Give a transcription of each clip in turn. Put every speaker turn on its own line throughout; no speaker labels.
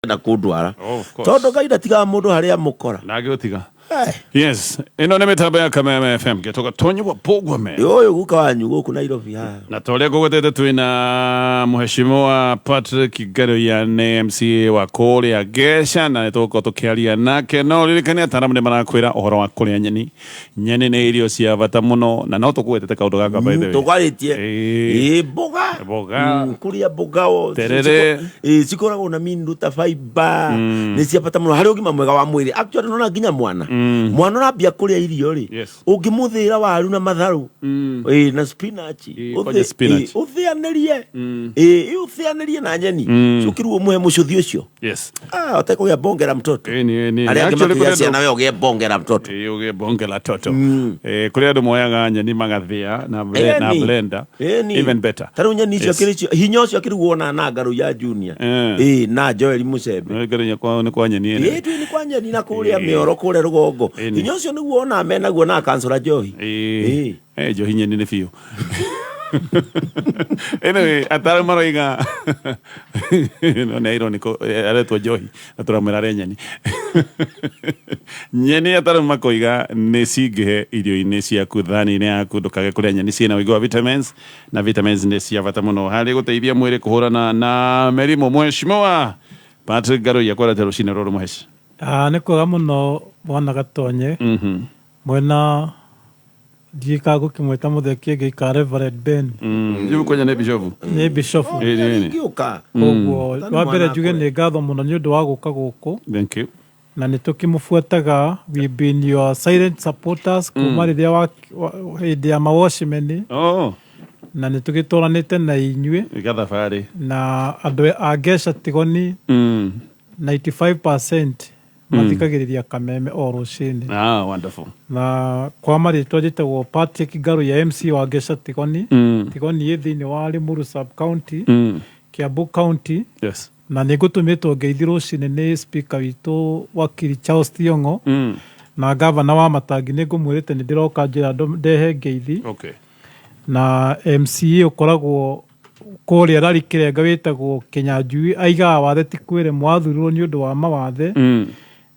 na kundwara tondu Ngai ndatigaga mundu haria mukora
nage utiga yes ino nä mä tambo ya Kameme FM gätoka tonywa Bogwame
uyu guka wanyu guku Nairobi ha
na toria gugwetete twina Mheshimiwa Patrick Garoya nä MCA wa Kuria Gesha na nitugukorwo tukiaria nake no ririkania ataramu nä marakwira uhoro wa kuria nyeni nä irio cia bata muno na no tugwetete kaundu gaka by the way
tugwaritie boga kuria boga o
terere
cikoragwo na minuta fiber nä cia bata muno hari ugima mwega wa mwiri actually nona nginya mwana mwana urambia kuria irio ri ungimuthira waru na matharu na spinach uthianirie uthianirie na nyeni cukiru umuhe mucuthi ucio utakugia bongera mtoto actually ciana wewe ugie bongera mtoto
ugie bongera toto kuria andu moyaga nyeni magathia na blender even better
taru nyeni icio kiricio hinya ucio kirugwo na Ngaru ya Junior na Joel Musembe
Ngaru kwa nyeni
ni kwa nyeni na kuria mioro kuria rugongo hinya ucio niguo ona menaguo na kansura Johi
Johi nyeni ni fiu anyway atara maroiga no ne ironico aretwo Johi aturamera nyeni nyeni atara makoiga ne sigehe irio-ini ciaku thani-ini yaku ndukage kuria nyeni ciina wigo wa vitamins na vitamins ne cia bata muno hari guteithia mwiri kuhurana na merimu. Mheshimiwa Patrick Garoya kwarate rucini ruru muheci
nä kwega må no mwana gatonye mwena ndikaga gå kä mweta må thekie ngä ika Reverend Ben
kwenya nä bishofu
koguo wa mbere njuge nä ngatho må no nä å ndå wa gå ka gå kå na nä tå kä må buataga we been your silent supporters kuma rä rä a hä ndä ya mawashimeni na nä tå gä twaranä te na inyuä na andå a Gesha Tigoni 95% mathikagiriria Kameme o rucini.
Wonderful.
Na kwa marĩtwa njĩtagwo Patrick Garoya MC wa Gesha Tigoni. Tigoni thĩinĩ wa Limuru sub county, Kiambu county.
Yes.
Na nĩ ngũtũmĩtwo ngeithi rucini nĩ speaker witũ wakiri Charles Tiongo. Na gavana wa Matangi nĩ ngũmwĩrĩte nĩ ndĩroka njĩra ndehe ngeithi.
Okay.
Na MCA ũkoragwo kuria rari kirenga witagwo Kinyanjui aigaga wathe ti kwire mwathurirwo ni undu wa mawathe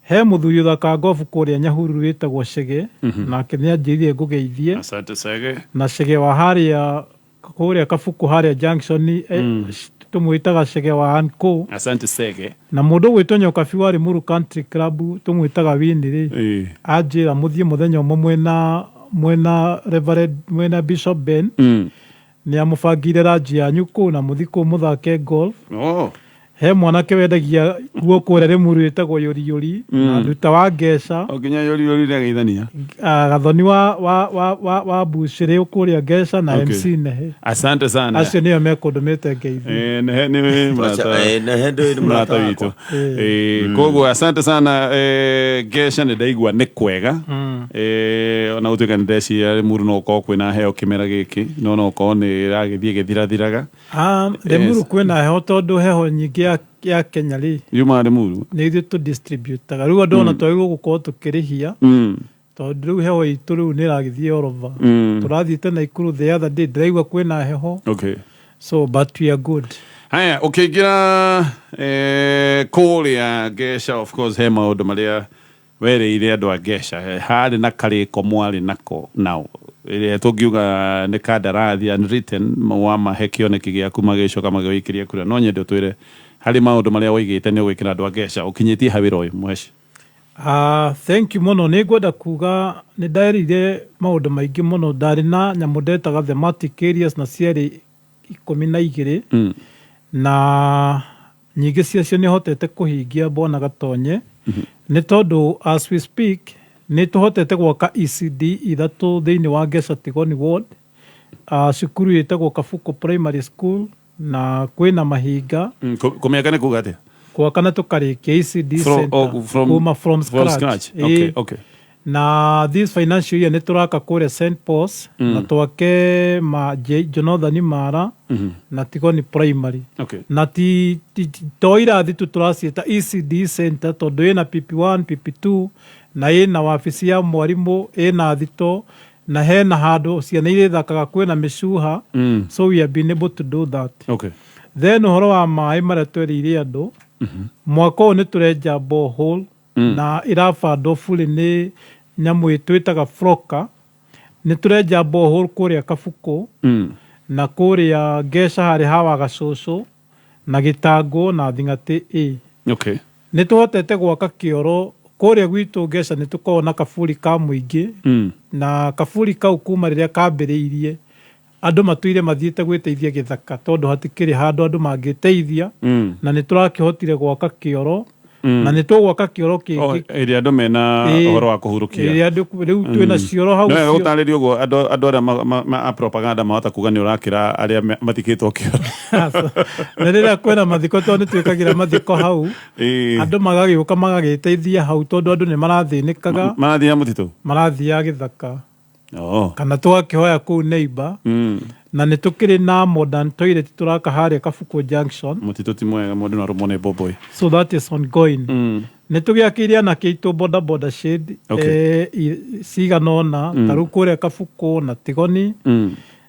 he muthuri uthaka ngofu kuria Nyahururu witagwo Chege nake ni anjirie ngugeithie
asante Chege
na Chege wa haria kuria Kabuku haria junction tumwitaga Chege wa Anko
asante Chege na
mundu gwitonyo kabi wa Limuru Country Club tumwitaga Winiri anjira muthie muthenya umwe mwena Reverend mwena Bishop Ben ni amufangire ranji yanyu ku na muthiko muthake golf he mwanake wendagia guo kuria Limuru witagwo Yori na nduta wa Gesha
okinya Yori na geithania
gathoni wa Bushire kuria Gesha na MC Nehe
asante sana
acio niyo mekundumite ngeithi
Nehe ni mrata witu koguo asante sana Gesha ni ndaigua ni kwega ona utuika ni ndeciria Limuru no ko kwina heo kimera giki no ko ni ragithie githirathiraga
Limuru kwina heo tondu heho nyingi ya Kenya ri
yuma Limuru
ni ithu tu distributaga riu ndona twagirwo gukorwo tukirihia tondu riu heho itu riu ni ragithie orova turathiite Naikuru the other day ndiraigua kwina heho so but we are good.
Haya ukiingira kuria Gesha of course he maundu maria wereire andu a Gesha hari na kariko mwari nako nao ile tugiuga ni kandarathi unwritten wa mahe kioneki giaku magicoka magiwikiria kura no nyende twire hari maundu maria wigite ni gwikira andu a Gesha ukinyitie hawira uyu muheci
thank you muno ni ngwenda kuga ni ndairire maundu maingi muno ndari na nyamu ndetaga thematic areas na ciari 12 na nyingi ciacio ni hotete kuhingia bona gatonye ni tondu as we speak ni tuhotete gwaka ECD ithatu thiini wa Gesha Tigoni ward cukuru itagwo Kabuku primary school na kwina mahinga
kumiaka ni kugate
gwaka tukarikia ECD center from scratch.
Okay.
Na this financial year ni turaka kuria St Paul's na twake Jonathan Mara na Tigoni primary na ti toirathi tuturacieta ECD center tondu ina PP1 PP2 na ina wabici ya mwarimu ina thito na hena handu ciana ire thakaga kwina mishuha so we have been able to do that. Then uhoro wa mai maria tweriire andu mwaka ũyũ nĩ tũrenja borehole na irabandwo bũrĩ nĩ nyamũ ĩtwĩtaga Floka. Nĩ tũrenja borehole kũrĩa Kabuku na kũrĩa Gesha harĩ hawa Gacũcũ na Gĩtangũ na Thing'atĩ A.
Okay.
Nĩ tũhotete gwaka kĩoro kũrĩa gwitũ Gesha nĩ tũkoragwo na kaburi ka mũingĩ na kaburi kau kuma rĩrĩa kambĩrĩirie andũ matuire mathiĩte gwĩteithia gĩthaka tondũ hatikĩrĩ handũ andũ mangĩteithia na nĩ tũrakĩhotire gwaka kĩoro na nĩ tũgwaka kĩoro kĩngĩ
ĩrĩa andũ mena ũhoro wa kũhurũkia
ĩrĩa andũ rĩu twĩna cioro hau
cio gũtarĩria ũguo andũ arĩa a propaganda mahota kuga nĩ ũrakĩra arĩa mathikĩtwo kĩoro
na rĩrĩa kwĩna mathiko tondũ nĩ twĩkagĩra mathiko hau andũ magagĩũka magagĩteithia hau tondũ andũ nĩ marathĩnĩkaga
marathiaga mũtitũ
marathiaga gĩthaka kana tũgakĩhoya kũu neighbor na nĩ tũkĩrĩ na modern toilet tũraka harĩa Kabuku Junction.
Mũtitũ ti mwega mũndũ no arũmwo nĩ mbomboĩ.
So that is ongoing. Nĩ tũgĩakĩire anake aitũ boda shed cigana ũna ta rĩu kũrĩa Kabuku na Tigoni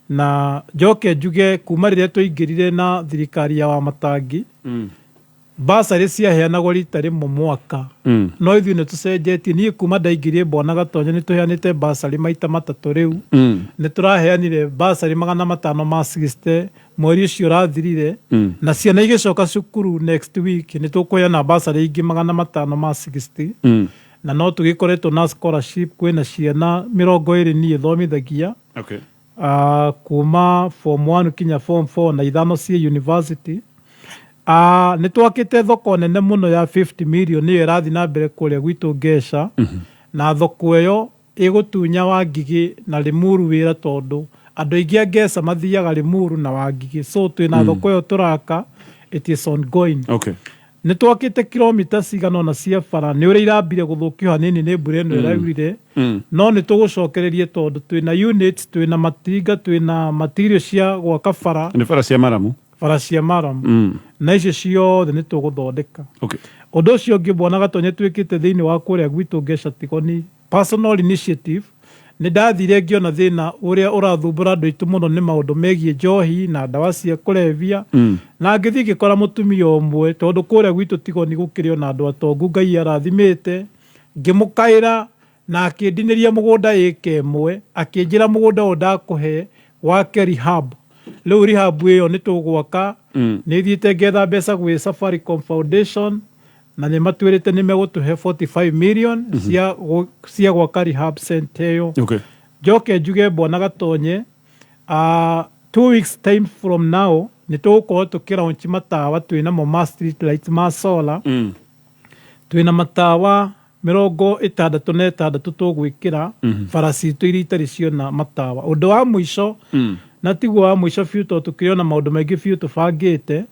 na njoke njuge kuma rĩrĩa tũingĩrire na thirikari ya Wamatangi basarĩ ciaheanagwo rita rĩmwe mwaka no ithuĩ nĩ tũcenjetie. Niĩ kuma ndaingĩrie Bwana Gatonyo nĩ tũheanĩte basarĩ maita matatũ rĩu nĩ tũraheanire basarĩ 500 ma 60 mweri ũcio ũrathirire na ciana igĩcoka cukuru next week nĩ tũkũheana basarĩ ingĩ 500 ma 60 na no tũgĩkoretwo na scholarship kwĩna ciana 20 niĩ thomithagia kuma form 1 kinya form 4 na ithano cia university. Nĩ twakĩte thoko nene mũno ya 50 million nĩyo ĩrathiĩ na mbere kũrĩa gwitũ Gesha na thoko ĩyo ĩgũtunya Wangigĩ na Limuru wĩra tondũ andũ aingĩ a Gesha mathiaga Limuru na Wangigĩ, so twĩna thoko ĩyo tũraka, it is ongoing. Nĩ twakĩte kilomita cigana ũna cia bara nĩ ũrĩa irambire gũthũkio hanini nĩ mbura ĩno ĩraurire no nĩ tũgũcokererie tondũ twĩna units, twĩna matinga, twĩna material cia gwaka bara.
Nĩ bara cia maramu
cia maramu na icio ciothe nĩ tũgũthondeka. Ũndũ ũcio ũngĩ Bwana Gatonyo twĩkĩte thĩinĩ wa kũrĩa gwitũ Gesha Tigoni personal initiative nĩ ndathire ngĩona thĩna ũrĩa ũrathumbũra andũ aitũ mũno nĩ maũndũ megiĩ njohi na ndawa cia kũrebia na ngĩthiĩ ngĩkora mũtumia ũmwe tondũ kũrĩa gwitũ Tigoni gũkĩrĩ ona andũ atongu Ngai arathimĩte, ngĩmũkaĩra na akĩndinĩria mũgũnda ĩka ĩmwe akĩnjĩra mũgũnda ũyũ ndakũhe wake rehab. Rĩu rehab ĩyo nĩ tũgwaka nĩ thiĩte ngetha mbeca gwĩ Safaricom Foundation na nĩ matuĩrĩte nĩ megũtũhe 45 million cia gwaka rehab center ĩyo. Njoke njuge Bwana Gatonye 2 weeks time from now nĩ tũgũkorwo tũkĩraunchi matawa twĩnamo ma street lights ma solar twĩna matawa 66 tũgwĩkĩra bara citũ iria itarĩ ciona matawa. Ũndũ wa mũico na tiguo wa mũico biũ tondũ tũkĩona maũndũ maingĩ biũ tũbangĩte.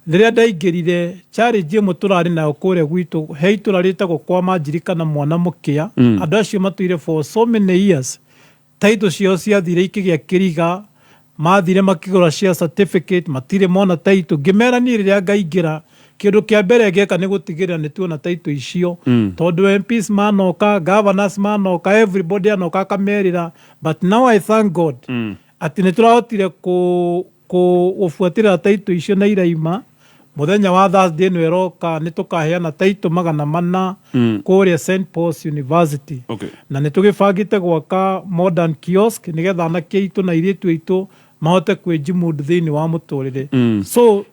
Rĩrĩa ndaingĩrire challenge ĩmwe tũrarĩ nayo kũrĩa gwitũ he itũra rĩtagwo kwa Manjiri kana Mwana Mũkĩa, andũ acio matũire for so many years title ciao ciathire ikĩgĩa kĩriga, mathire makĩgũra cia certificate matirĩ mona title. Ngĩmera niĩ rĩrĩa ngaingĩra kĩndũ kĩa mbere ngeka nĩ gũtigĩrĩra nĩ tuona title icio tondũ MPs manoka, governors manoka, everybody anoka akamerĩra, but now I thank God atĩ nĩ tũrahotire gũbuatĩrĩra title icio na iraima. Mũthenya wa Thursday ĩno ĩroka nĩ tũkaheana title 400 kũrĩa St Paul's University na nĩ tũgĩbangĩte gwaka modern kiosk nĩgetha anake aitũ na airĩtu aitũ mahote kwĩnjimudu thĩinĩ wa mũtũrĩre. So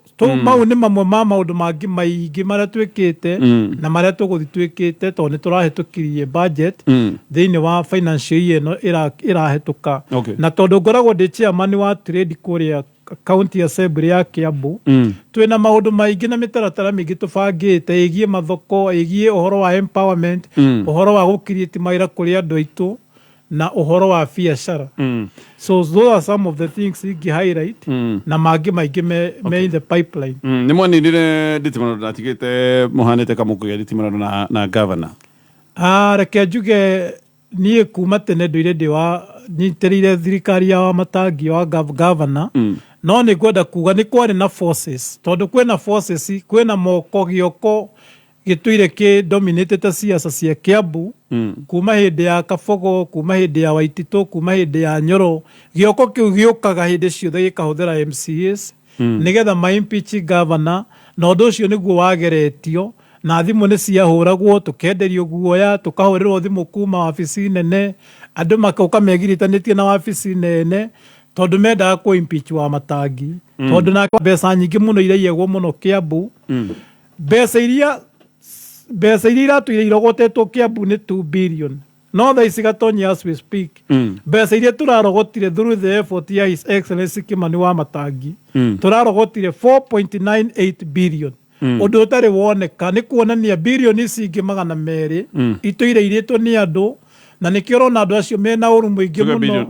mau nĩ mamwe ma maũndũ mangĩ maingĩ marĩa twĩkĩte na marĩa tũgũthiĩ twĩkĩte tondũ nĩ tũrahĩtũkirie budget thĩinĩ wa financial year ĩno ĩrahĩtũka. Na tondũ ngoragwo ndĩ chairman wa trade kũrĩa county assembly ya Kiambu, twĩna maũndũ maingĩ na mĩtaratara mĩingĩ tũbangĩte ĩgiĩ mathoko, ĩgiĩ ũhoro wa empowerment, ũhoro wa gũcreate mawĩra kũrĩ andũ aitũ na ũhoro wa biacara. So those are some of the things ingĩ highlight na mangĩ maingĩ me in the pipeline.
Nĩ mwanindire nditimano ndatigĩte mũhanĩte kamũkũgĩa nditimano na governor.
Reke njuge niĩ kuma tene ndũire ndĩ wa nyitĩrĩire thirikari ya Wamatangi wa governor no nĩ ngwenda kuga nĩ kwarĩ na forces tondũ kwĩna forces, kwĩna moko gĩoko gĩtũire kĩ dominate siasa cia Kiambu kuma hĩndĩ ya Kabogo, kuma hĩndĩ ya Waititũ, kuma hĩndĩ ya Nyoro. Gĩoko kĩu gĩũkaga hĩndĩ ciothe gĩkahũthĩra MCAs nĩgetha ma impeach governor na ũndũ ũcio nĩguo wageretio na thimũ nĩ ciahũragwo tũkenderio guoya tũkahũrĩrwo thimũ kuma wabici nene andũ makoka megiritanĩtie na wabici nene tondũ mendaga kũ impeach Wamatangi tondũ na mbeca nyingĩ mũno iraiyagwo mũno Kiambu mbeca iria iratũire irogotetwo Kiambu nĩ 2 billion no thaa ici Gatonyi as we speak mbeca iria tũrarogotire through the effort ya His Excellency Kimani Wamatangi tũrarogotire 4.98 billion ũndũ ũtarĩ woneka nĩ kuonania billion ici ingĩ 200 itũire-irĩtwo nĩ andũ na nĩkĩo ũrona andũ acio mena ũru mũingĩ mũno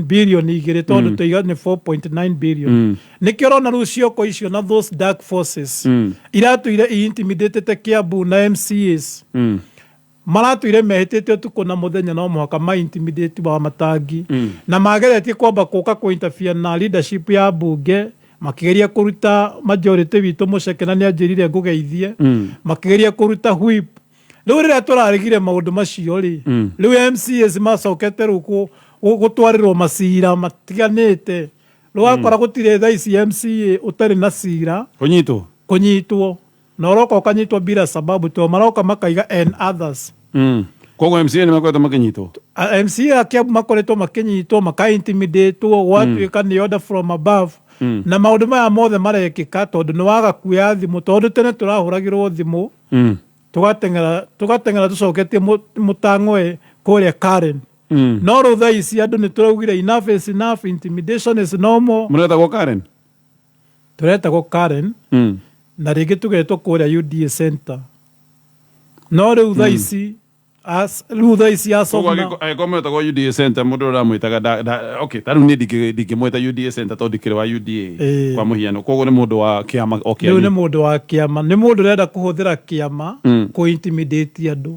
billion igĩrĩ tondũ tũiga nĩ 4.9 billion nĩkĩo ũrona rĩu cioko icio na those dark forces iratũire intimidatete Kiambu na MCAs maratũire mehĩtĩte ũtukũ na mũthenya no mũhaka ma-intimidate Wamatangi na mageretie kwamba kũka kũ-interfere na leadership ya mbunge makĩgeria kũruta majority witũ Mũceke na nĩanjĩrire ngũgeithie makĩgeria kũruta whip rĩu rĩrĩa tũraregire maũndũ macio rĩ rĩu MCAs macokete rĩu gũtwarĩrwo macira matiganĩte rũgakora gũtirĩ thaa ici MCA ũtarĩ na cira kũnyitwo na ũroka ũkanyitwo bila sababu to maroka makaiga and others
koguo MCA nĩ makoretwo makĩnyitwo
MCA a Kiambu makoretwo makĩnyitwo maka-intimidatwo gwatuĩka nĩ order from above na maũndũ maya mothe marekĩka tondũ nĩ waga kuoya thimũ tondũ tene tũrahũragĩrwo thimũ tũgateng'era tũcoketie mũtang'we kũrĩa Karen no rĩu thaa ici andũ nĩ tũraugire enough is enough, intimidation is no more.
Mũretagwo Karen?
Tũretagwo Karen na rĩngĩ tũgetwo kũrĩa UDA Center no rĩu thaa ici
agĩkorwo mwĩtagwo UDA Center mũndũ ũramwĩtaga okay tarĩu niĩ ndingĩmwĩta UDA Center tondũ ndikĩrĩ wa UDA kwa mũhiano koguo nĩ mũndũ wa kĩama
rĩu nĩ mũndũ wa kĩama nĩ mũndũ ũrenda kũhũthĩra kĩama kũ-intimidate andũ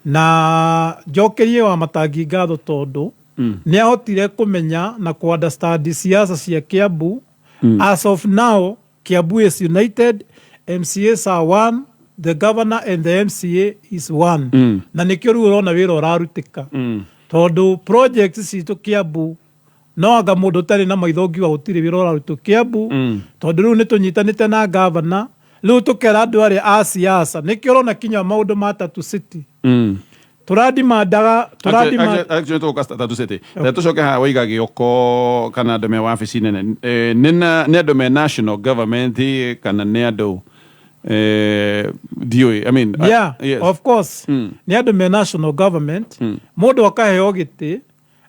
na njokerie Wamatangi ngatho tondũ nĩ ahotire kũmenya na kũ-understand siasa cia Kiambu. As of now Kiambu is united, MCAs are one, the governor and the MCA is one. Na nĩkĩo rĩu ũrona wĩra ũrarutĩka tondũ project citũ Kiambu no anga mũndũ ũtarĩ na maitho ũngiuga gũtirĩ wĩra ũrarutwo Kiambu tondũ rĩu nĩ tũnyitanĩte na governor rĩu tũkera andũ arĩa a siasa nĩkĩo ũrona kinya maũndũ ma Tatu City tũradimandaga
Tatu City tũcoke haha waiga gĩoko kana andũ me wabici nene nĩ andũ me national government kana nĩ andũ DOA, I mean,
yes. Of course nĩ andũ me national government mũndũ akaheo gĩtĩ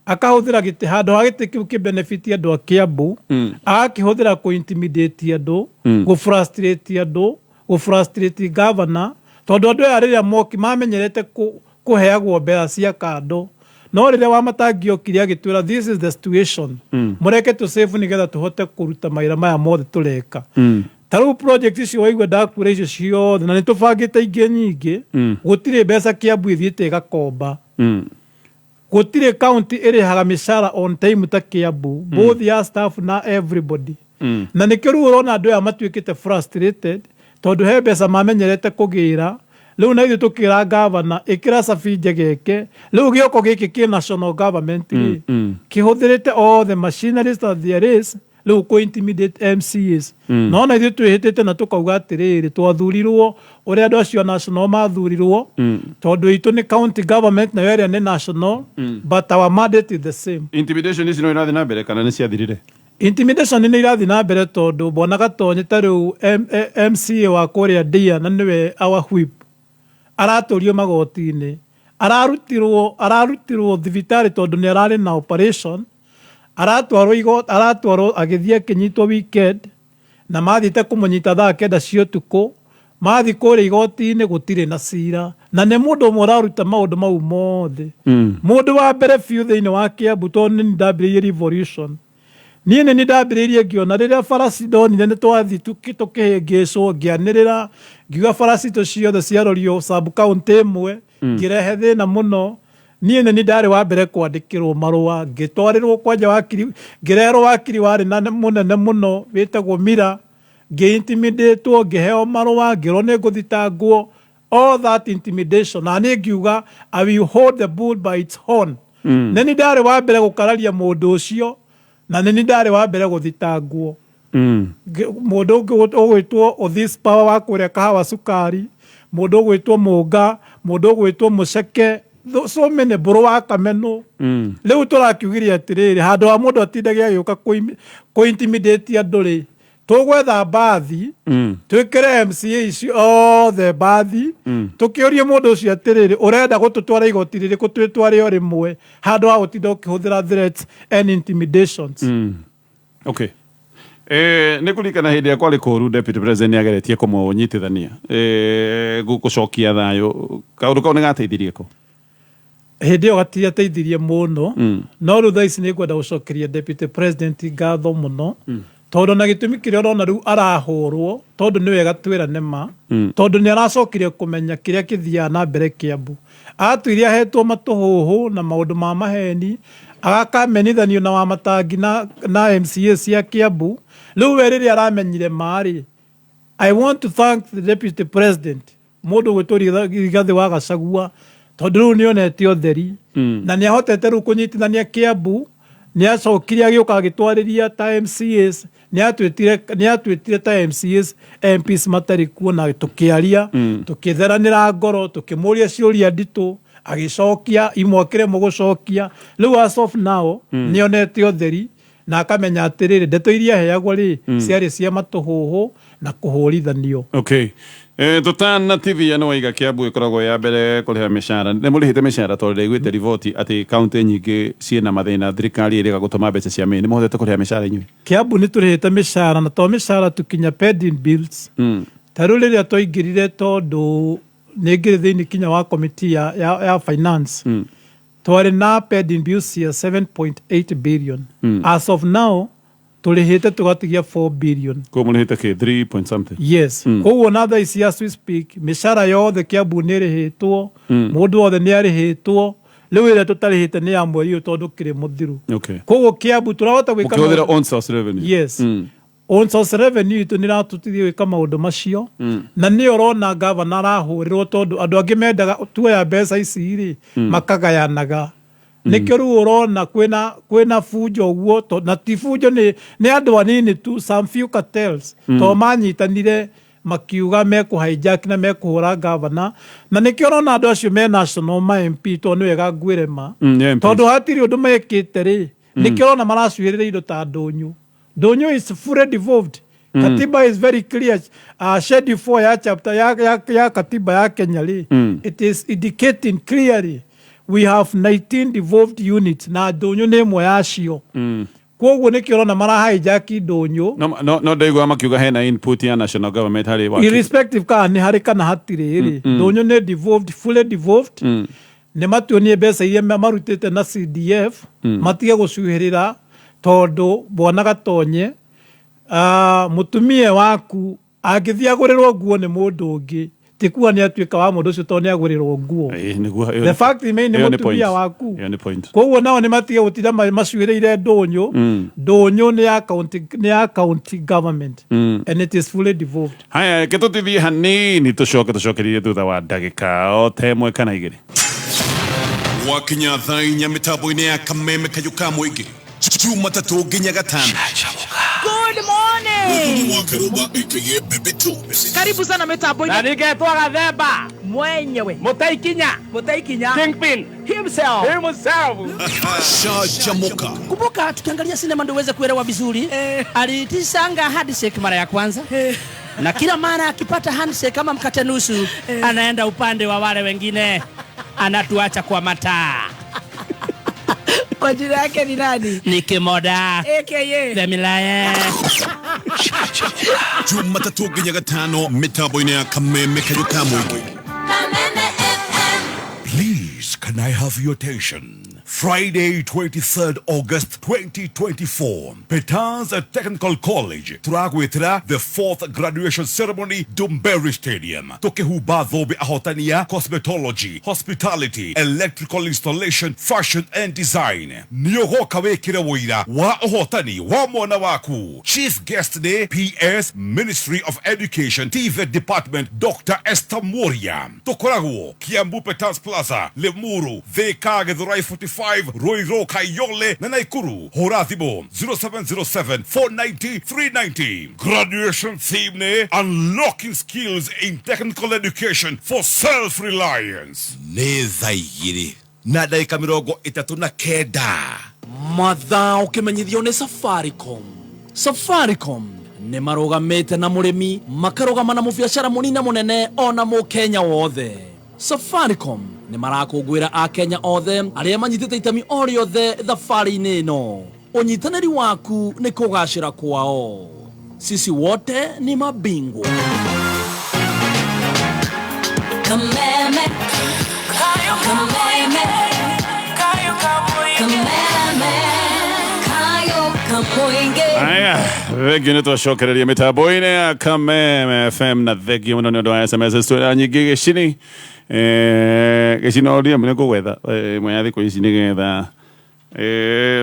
akahũthĩra gĩtĩ handũ ha gĩtĩ kĩu kĩ-benefit andũ a Kiambu agakĩhũthĩra kũ-intimidate andũ gũ-frustrate andũ gũ-frustrate governor tondũ andũ aya rĩrĩa moki mamenyerete kũheagwo mbeca cia kando no rĩrĩa Wamatangi okire agĩtwĩra this is the situation mũreke tũ-save nĩgetha tũhote kũruta mawĩra maya mothe tũreka tarĩu project icio waigua ndakwĩra icio ciothe na nĩ tũbangĩte ingĩ nyingĩ gũtirĩ mbeca Kiambu ĩthiĩte ĩgakomba gũtirĩ county ĩrĩhaga mĩcara on time ta Kiambu both ya staff na everybody na nĩkĩo rĩu ũrona andũ aya matuĩkĩte frustrated tondũ he mbeca mamenyerete kũgĩra rĩu na ithuĩ tũkĩra governor ĩkĩra cabinje gĩke rĩu gĩoko gĩkĩ kĩ national government kĩhũthĩrĩte all the machineries that there is rĩu kũ-intimidate MCAs no na ithuĩ twĩhĩtĩte na tũkauga atĩrĩrĩ twathurirwo ũrĩa andũ acio national mathurirwo tondũ itũ nĩ county government na area nĩ national but our mandate is the same.
Intimidation ici no irathiĩ na mbere kana nĩ ciathirire?
Intimidation nĩ irathiĩ na mbere tondũ Bwana Gatonyi ta rĩu MCA wa kũrĩa Ndia na nĩwe our whip aratũrio magoti-inĩ ararutirwo thibitarĩ tondũ nĩ ararĩ na operation aratwarwo agĩthiĩ akĩnyitwo weekend na mathiĩte kũmũnyita thaa 9 cia ũtukũ mathiĩ kũrĩa igoti-inĩ gũtirĩ na cira na nĩ mũndũ ũmwe ũraruta maũndũ mau mothe mũndũ wa mbere biũ thĩinĩ wa Kiambu tondũ nĩ ndambĩrĩirie revolution niĩ nĩ ndambĩrĩirie ngĩona rĩrĩa baraci ndonire nĩ twathiĩ tũkĩhĩngĩcwo ngĩanĩrĩra ngiuga baraci icio ciothe ciarorio sub county ĩmwe ngĩrehe thĩna mũno niĩ nĩ ndarĩ wa mbere kwandĩkĩrwo marũa ngĩtwarĩrwo kwanja wakiri ngĩreherwo wakiri warĩ na mũnene mũno wĩtagwo Mira ngĩ-intimidatwo ngĩheo marũa ngĩrwo nĩ ngũthitangwo all that intimidation na niĩ ngiuga I will hold the bull by its horn nĩ ndarĩ wa mbere gũkararia mũndũ ũcio na nĩ ndarĩ wa mbere gũthitangwo Mũndũ ũngĩ ũgwĩtwo Othis Power wa kũrĩa Kahawa Sukari, mũndũ ũgwĩtwo Mũnga, mũndũ ũgwĩtwo Mũceke, so many Mbũrũ wa Kameno. Rĩu tũrakiugire atĩrĩrĩ, handũ wa mũndũ atindagia agĩũka kũ-intimidate andũ-rĩ, tũgwetha mbathi twĩkĩre MCA icio othe mbathi tũkĩũrie mũndũ ũcio atĩrĩrĩ, ũrenda gũtũtwara igoti rĩrĩkũ twĩtware o rĩmwe handũ ha gũtinda ũkĩhũthĩra threats and intimidations.
Okay. Nĩ kũrikana hĩndĩ ĩrĩa kwarĩ kũũru Deputy President nĩageretie kũmũnyitithania gũcokia thayũ, kaũndũ kau nĩ gateithirie kũ?
Hĩndĩ ĩyo gatiateithirie mũno, no rĩu thaa ici nĩngwenda gũcokeria Deputy President ngatho mũno, tondũ na gĩtũmi kĩrĩa ũrona rĩu arahũrwo, tondũ nĩ wega twĩrane ma, tondũ nĩ aracokire kũmenya kĩrĩa gĩthiaga na mbere Kiambu. Atuire ahetwo matũhũhũ na maũndũ ma maheni, agakamenithanio na Wamatangi na MCA cia Kiambu. Rĩu we rĩrĩa aramenyire marĩ, I want to thank the Deputy President, mũndũ gwĩtwo Rigathĩ wa Gachagua, tondũ rĩu nĩonete ũtheri na nĩahotete rĩu kũnyitithania Kiambu, nĩacokire agĩũka agĩtwarĩria ta MCAs, nĩatwĩtire ta MCAs MPs matarĩ kuo na tũkĩaria, tũkĩtheranĩra ngoro, tũkĩmũria ciũria nditũ, agĩcokia imwokĩre mũgũcokia. Rĩu as of now nĩonete ũtheri na akamenya atĩrĩrĩ, ndeto iria aheagwo rĩ ciarĩ cia matũhũhũ na kũhũrithanio.
Okay. Tũtana TV nĩ waiga Kiambu ĩkoragwo ya mbere kũrĩha mĩcara. Nĩ mũrĩhĩte mĩcara tondũ ndaiguĩte riboti atĩ kaunti nyingĩ ciĩna mathĩna, thirikari ĩrĩga gũtũma mbeca cia mĩĩ. Nĩ mũhotete kũrĩha mĩcara inyuĩ? Kiambu
nĩ tũrĩhĩte mĩcara na to mĩcara tũkinya pending bills. Ta rĩu rĩrĩa twaingĩrire tondũ nĩ ngĩrĩ thĩinĩ kinya wa committee ya finance, twarĩ na pending bills cia 7.8 billion. As of now tũrĩhĩte tũgatigia 4 billion.
Kwa mũrĩhĩte kĩ 3 point something?
Yes. Koguo na thaa ici as we speak, mĩcara yothe Kiambu nĩ ĩrĩhĩtwo, mũndũ wothe nĩ arĩhĩtwo. Rĩu ĩrĩa tũtarĩhĩte nĩ ya mweri ũyũ tondũ kĩrĩ mũthiru. Koguo Kiambu tũrahota gwĩka
ũkĩhũthĩra on source revenue.
Yes. On source revenue itũ nĩratũtithia gwĩka maũndũ macio, na nĩ ũrona gavana arahũrĩrwo tondũ andũ angĩ mendaga tuoya mbeca ici-rĩ makagayanaga. Nĩkĩo rĩu ũrona kwĩna fujo ũguo, na ti fujo nĩ andũ anini tu, some few cartels to manyitanire makiuga mekũhijack na mekũhũra gavana, na nĩkĩo ũrona andũ acio me national ma MP to nĩ wega ngwĩre ma, tondũ hatirĩ ũndũ mekĩte-rĩ, nĩkĩo ũrona maracuĩrĩra indo ta Ndũnyũ. Ndũnyũ is fully devolved. Katiba is very clear. Schedule 4 ya chapter ya katiba ya Kenya ri, it is indicating clearly we have 19 devolved units na Ndũnyũ nĩ ĩmwe yacio. Koguo nĩkĩo ũrona marahijack Ndũnyũ.
No ndaigua makiuga hena input ya national government harĩ waki.
Irrespective kana nĩ harĩ kana hatirĩ-rĩ, Ndũnyũ nĩ devolved, fully devolved. Nĩ matuonie mbeca iria marutĩte na CDF matige gũcuhĩrĩra tondũ Bwana Gatonye mũtumia waku angĩthiĩ agũrĩrwo nguo nĩ mũndũ ũngĩ, ti kuga nĩ atuĩka wa mũndũ ũcio tondũ nĩ agũrĩrwo nguo. The fact remains nĩ mũtumia waku. Koguo nao nĩ matige gũtinda macuĩrĩire Ndũnyũ. Ndũnyũ nĩ ya county government and it is fully devolved.
Haya, ketũtithie hanini tũcokerie thutha wa ndagĩka o ta ĩmwe kana igĩrĩ.
Wakinya thaa inya mĩtambo-inĩ ya Kameme Kayuka Mũingĩ, Jumatatu nginya Gatano.
Good morning. Karibu sana mitambo-inĩ.
Na ningetwa Gathemba
mwenyewe
Mutaikinya Kingpin
himself.
Shajamuka.
Kumbuka tukiangalia sinema ndio uweze kuelewa vizuri. Alitisanga handshake mara ya kwanza. Na kila mara akipata handshake kama mkate nusu, anaenda upande wa wale wengine, anatuacha kwa mataa.
Kwa jina yake ni nani?
Ni Kimoda
AKA
The Milaya.
Jumatatu nginya Gatano mitambo-inĩ ya Kameme Kayuka Mũingĩ. Please, can I have your attention? Friday, 23rd August 2024, Petans Technical College, turagwĩtĩra the 4th graduation ceremony, Dumberry Stadium. Tũkĩhumba thũmbĩ ahotania cosmetology, hospitality, electrical installation, fashion and design. Nĩũgoka wĩkĩre wũira wa ũhotani wa mwana waku. Chief guest nĩ PS Ministry of Education, TVET Department, Dr. Esther Moria. Tũkoragwo Kiambu Petans Plaza, Limuru, Thika Githurai 45 085 Ruiru Kayole na Naikuru. Hora thimo 0707 490 390. Graduation theme ne unlocking skills in technical education for self-reliance.
Nĩ thaa igĩrĩ na ndagĩka 39
mathaa ũkĩmenyithio nĩ Safaricom nĩ marũgamĩte na mũrĩmi makarũgama na mũbiacara mũnini mũnene ona mũkenya wothe. Safaricom nĩ marakũngũĩra akenya othe arĩa manyitĩte itemi o rĩothe thabarĩ-inĩ ĩno. Ũnyitanĩri waku nĩ kũgacĩra kwao. Sisi wote ni mabingwa.
Kameme Kayo Kameme Kayo Kameme Kayo Kamoinge.
Aya, thegio nĩ twacokereria mĩtambo-inĩ ya Kameme FM na thegio mũno nĩ ũndũ wa SMS nyingĩ gĩcini. Gĩcini oria nĩ kũgwetha mwe thikũ ici nĩgetha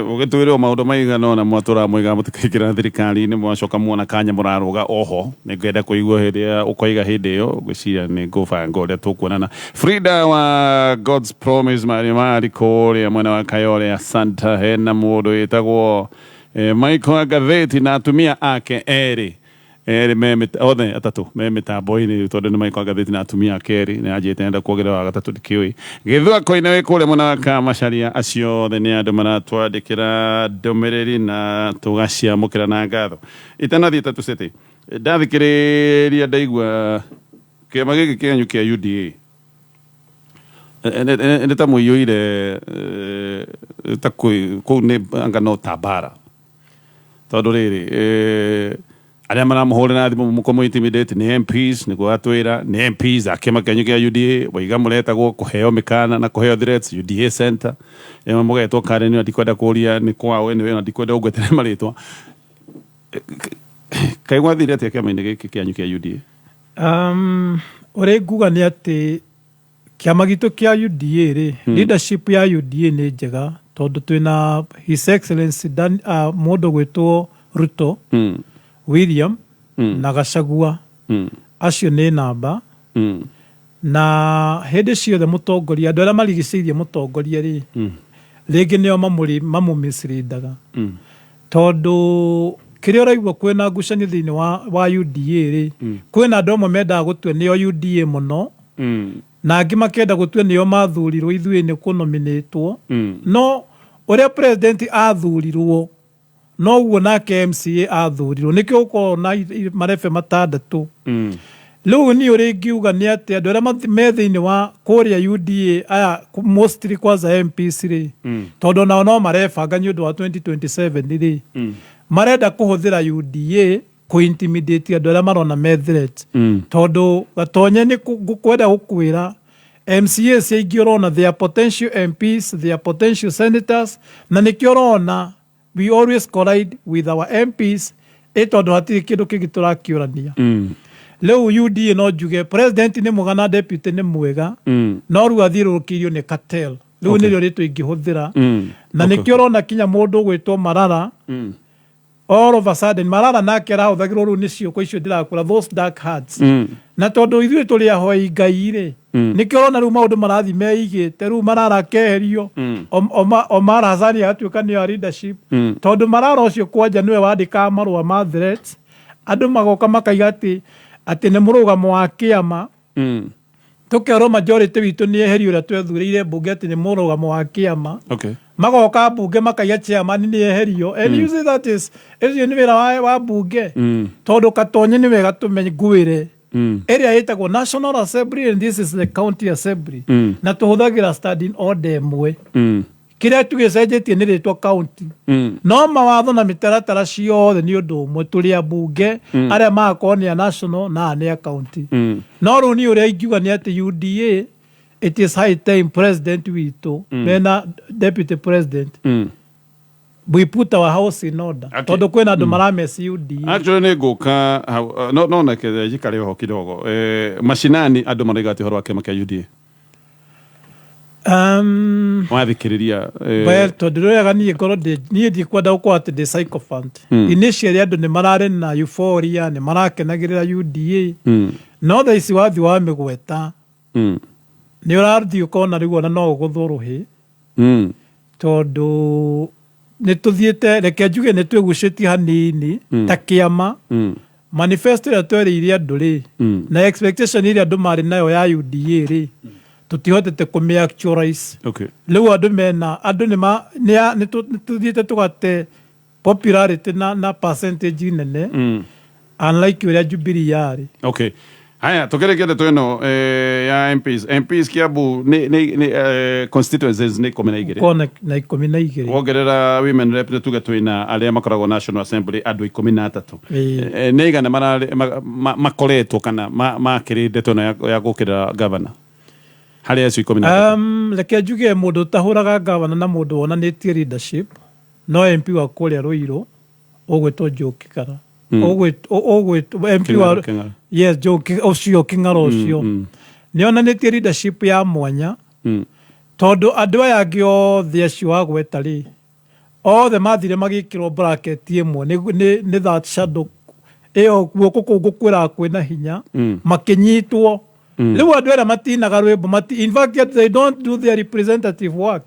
ũgĩtwĩrwo maũndũ maigana na mwatũra mwĩga mũtikaingĩra thirikari-inĩ mwacoka muona kanya mũrarũga oho nĩngwenda kũigua hĩndĩ ya ũkoiga hĩndĩ ĩyo gwĩciria nĩ ngũbanga ũrĩa tũkuonana. Frida wa God's Promise marĩ kũrĩa mwena wa Kayole ya Santa. Hena mũndũ wĩtagwo Michael Agatheti na atumia ake erĩ othe atatũ me mĩtambo-inĩ tondũ nĩ Michael Agatheti na atumia ake erĩ nĩ anjĩte enda kuongerera wa gatatũ ndikĩũĩ. Gĩthũako-inĩ wĩ kũrĩa mwena wa Kamacharia acio othe nĩ andũ maratwandĩkĩra ndũmĩrĩri na tũgaciamũkĩra na ngatho. Itanathiĩ tatũ city ndathikĩrĩria ndaigua kĩama gĩkĩ kĩanyu kĩa UDA nĩ ta mũiyũire ta kũu nĩ anga no ta mbara tondũ rĩrĩ arĩa maramũhũrĩra thimũ mũkũmũ-intimidate nĩ MPs nĩguo atwĩra nĩ MPs a kĩama kĩanyu kĩa UDA waiga mũretagwo kũheo mĩkana na kũheo threats UDA center mũgetwo Karen nĩ ndikwenda kũria nĩ kwao anyway na ndikwenda ũgwetere marĩtwa kaĩ gwathire atĩa kĩama-inĩ gĩkĩ kĩanyu kĩa UDA?
Ũrĩa nguga nĩ atĩ kĩama gitũ kĩa UDA rĩ leadership ya UDA nĩ njega tondũ twĩna His Excellency mũndũ gwĩtwo Ruto William na Gachagua acio nĩ namba na hĩndĩ ciothe mũtongoria andũ arĩa marigicĩirie mũtongoria rĩ rĩngĩ nĩo mamũmisleadaga tondũ kĩrĩa ũraigua kwĩna ngucanio thĩinĩ wa UDA rĩ kwĩna andũ amwe mendaga gũtua nĩo UDA mũno na angĩ makenda gũtua nĩo mathurirwo ithuĩ nĩ kũnominĩtwo no ũrĩa president athurirwo no uguo nake MCA athurirwo nĩkĩo gũkorwo na marebe matandatũ. Rĩu niĩ ũrĩa ingiuga nĩ atĩ andũ arĩa me thĩinĩ wa kũrĩa UDA aya mostly kwanza MPs rĩ tondũ nao no marebanga nĩ ũndũ wa 2027 rĩ marenda kũhũthĩra UDA kũ-intimidate andũ arĩa marona me threat tondũ gatonye nĩ kwenda gũkwĩra MCAs aingĩ ũrona they are potential MPs, they are potential senators na nĩkĩo ũrona we always collide with our MPs tondũ hatirĩ kĩndũ kĩngĩ tũrakĩũrania. Rĩu UDA no njuge president nĩ mwega na deputy nĩ mwega no rĩu athiũrũrũkĩirio nĩ cartel rĩu nĩrĩo rĩtũ ingĩhũthĩra na nĩkĩo ũrona kinya mũndũ gwĩtwo Marara all of a sudden Marara nake arahũthagĩrwo rĩu nĩ ciũko icio ndĩrakũra those dark hearts na tondũ ithuĩ tũrĩ ahoi Ngai rĩ nĩkĩo ũrona rĩu maũndũ marathi meigĩte rĩu Marara akeherio Omar Hassan atuĩka nĩyo leadership tondũ Marara ũcio kwanja nĩwe wandĩkaga marũa ma threats andũ magoka makaiga atĩ nĩ mũrũgamo wa kĩama tũkerwo majority witũ nĩ eherio ũrĩa twethurĩire mbunge atĩ nĩ mũrũgamo wa kĩama magoka mbunge makaiga chairman nĩ eherio and you say that is nĩ wĩra wa mbunge tondũ katonye nĩ wega tũmenyguĩre area ĩtagwo National Assembly and this is the County Assembly na tũhũthagĩra standing order ĩmwe kĩrĩa tũgĩcenjetie nĩ rĩtwa county no mawatho na mĩtaratara ciothe nĩ ũndũ ũmwe tũrĩ ambunge arĩa magakorwo nĩ a national na nĩ a county no rĩu niĩ ũrĩa ingiuga nĩ atĩ UDA it is high time president witũ mena deputy president we put our house in order tondũ kwĩna andũ marameci UDA
actually nĩ ngũka no nake jikare ho kidogo mashinani andũ maraiga atĩ horo wa kĩama kĩa UDA wathikĩrĩria
well tondũ rĩaga niĩ ngorwo niĩ ndikwenda gũkorwo atĩ ndĩ sycophant initially andũ nĩ mararĩ na euphoria nĩ marakenagĩrĩra UDA no thaa ici wathi wa mĩgweta nĩ ũrathiĩ ũkona rĩu ona no ũgũthwo rũhĩ tondu nituthiete reke njuge nitwegucitie hanini ta kiama manifesto ya twereire andu ri na expectation iria andu mari nayo ya UDA ri tutihotete kumia actualize riu andu mena andu nituthiete tugate popularity na percentage nene unlike uria Jubilee yari.
Okay. Haya, tugerekere tweno ya MPs Kiambu ni constituencies ni 12
kona na 12
wogerera women rep tuge twina aria makoragwo National Assembly andu 13 neigana makoretwo kana makirinde tono ya gukira governor hari acio 13
reke njuge mundu tahuraga governor na mundu wonanitie leadership no MP wa kuria Ruiru ugwitwo Njoki Kara MP wa yes Njoki ucio King'aro ucio nionanitie leadership ya mwanya tondu andu aya angi othe acio agweta ri othe mathire magikirwo bracket imwe ni that shadow iyo guoko gukwira kwina hinya makinyitwo riu andu era matinaga rwimbo in fact they don't do their representative work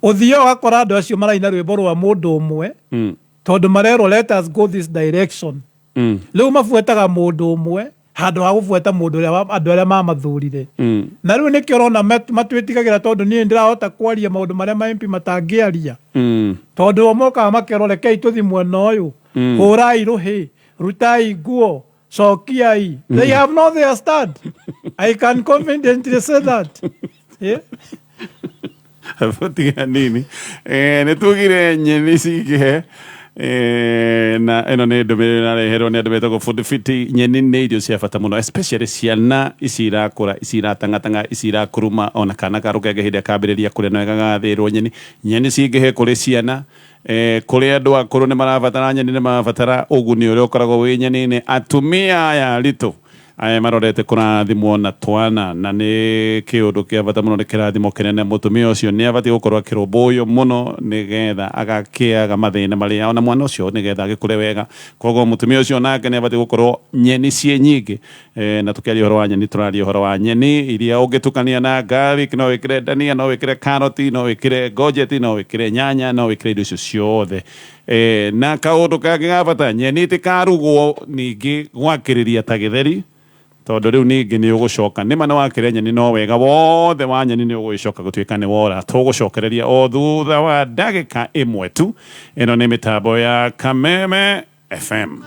uthio wakora andu acio maraina rwimbo rwa mundu umwe tondu marero let us go this direction riu mafuetaga mundu umwe handu ha gufueta mundu uria andu aria mamathurire na riu nikio rona matwitigagira tondu ni ndirahota kwaria maundu maria ma MP matangiaria tondu moka makero rekei tuthi mwena uyu hurai ruhi rutai nguo cokiai they have no their stand. I can confidently say that. Yeah.
Tiga nini nitugire nyeni cigihe na eno ne ndomere na rehero ne ndomete go food fit nyeni ne irio cia bata muno especially ciana isira kura isira tanga isira kuruma ona kana karugege hinde akambiriria kure no gagathirwo nyeni cigihe kuri ciana kuri andu akuru ne marabatara nyeni ne marabatara uguni uria ukoragwo wi nyeni ne atumia aya lito aya marorete kurathimwo na twana na ni kiundu kia bata muno ni kirathimo kinene mutumia ucio ni abati gukorwo akirumbuyo muno nigetha agakiaga mathina maria ona mwana ucio nigetha agikure wega koguo mutumia ucio nake ni abati gukorwo nyeni cie nyingi na tukiaria horo wa nyeni turaria horo wa nyeni iria ungitukania na garlic no wikire dania no wikire carrot no wikire gojet no wikire nyanya no wikire indo icio ciothe na kaundu kangĩ ga bata nyeni tikarugwo ningi gwakiriria ta githeri tondu riu ningi ni ugucoka nima na wakire nyeni no wega wothe wa nyeni ni ugucoka gutwika ni wora tugucokereria o thutha wa ndagika imwe tu ino ni mitambo ya Kameme FM.